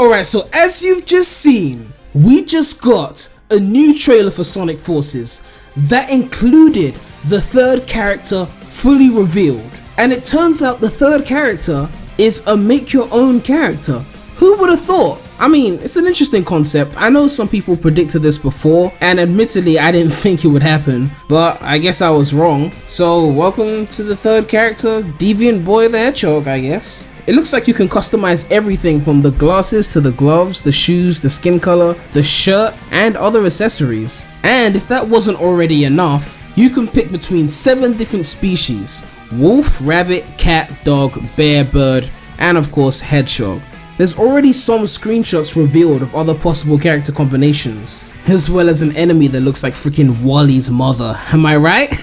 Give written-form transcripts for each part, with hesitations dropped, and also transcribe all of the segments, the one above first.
Alright, so as you've just seen, we just got a new trailer for Sonic Forces that included the third character fully revealed. And it turns out the third character is a make your own character. Who would have thought? I mean, it's an interesting concept. I know some people predicted this before, and admittedly I didn't think it would happen, but I guess I was wrong. So welcome to the third character, Deviant Boy the Hedgehog, I guess. It looks like you can customize everything from the glasses to the gloves, the shoes, the skin color, the shirt, and other accessories. And if that wasn't already enough, you can pick between 7 different species: wolf, rabbit, cat, dog, bear, bird, and of course hedgehog. There's already some screenshots revealed of other possible character combinations, as well as an enemy that looks like freaking Wally's mother. Am I right?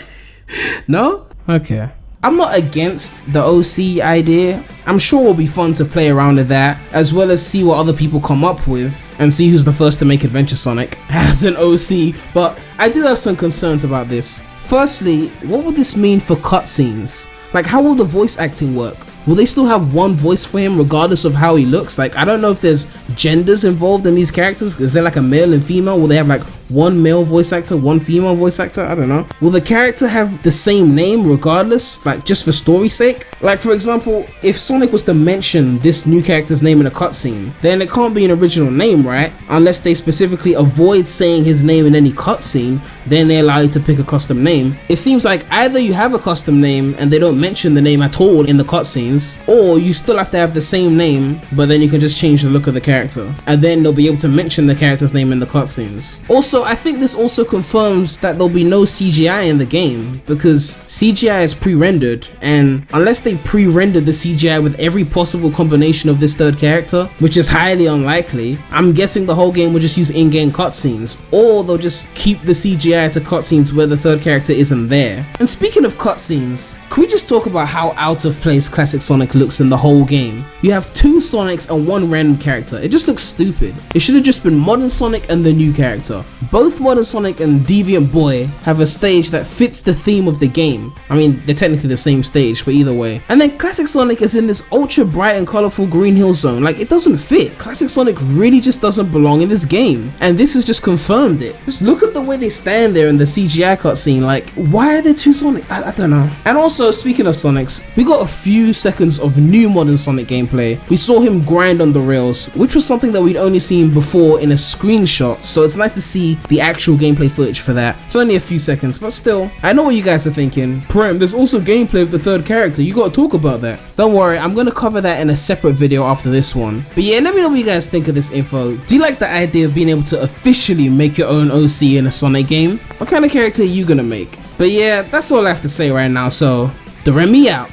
No? Okay. I'm not against the OC idea. I'm sure it'll be fun to play around with that, as well as see what other people come up with and see who's the first to make Adventure Sonic as an OC, but I do have some concerns about this. Firstly, what would this mean for cutscenes? Like, how will the voice acting work? Will they still have one voice for him regardless of how he looks? Like, I don't know if there's genders involved in these characters. Is there like a male and female? Will they have like one male voice actor, one female voice actor? I don't know. Will the character have the same name regardless, like just for story's sake? Like, for example, if Sonic was to mention this new character's name in a cutscene, then it can't be an original name, right? Unless they specifically avoid saying his name in any cutscene, then they allow you to pick a custom name. It seems like either you have a custom name and they don't mention the name at all in the cutscenes, or you still have to have the same name, but then you can just change the look of the character, and then they'll be able to mention the character's name in the cutscenes. Also, I think this also confirms that there'll be no CGI in the game, because CGI is pre-rendered, and unless they pre-rendered the CGI with every possible combination of this third character, which is highly unlikely, I'm guessing the whole game will just use in-game cutscenes, or they'll just keep the CGI to cutscenes where the third character isn't there. And speaking of cutscenes, can we just talk about how out of place Classic Sonic looks in the whole game? You have 2 Sonics and 1 random character. It just looks stupid. It should have just been Modern Sonic and the new character. Both Modern Sonic and Deviant Boy have a stage that fits the theme of the game. I mean, they're technically the same stage, but either way. And then Classic Sonic is in this ultra bright and colorful green hill zone. Like, it doesn't fit. Classic Sonic really just doesn't belong in this game. And this has just confirmed it. Just look at the way they stand there in the CGI cutscene. Like, why are there 2 Sonic? I don't know. And also, speaking of Sonics, we got a few seconds of new Modern Sonic gameplay. We saw him grind on the rails, which was something that we'd only seen before in a screenshot, so it's nice to see the actual gameplay footage for that. It's only a few seconds, but still, I know what you guys are thinking. Prem, there's also gameplay of the third character, you gotta talk about that. Don't worry, I'm gonna cover that in a separate video after this one. But yeah, let me know what you guys think of this info. Do you like the idea of being able to officially make your own OC in a Sonic game? What kind of character are you gonna make? But yeah, that's all I have to say right now, so Premy out.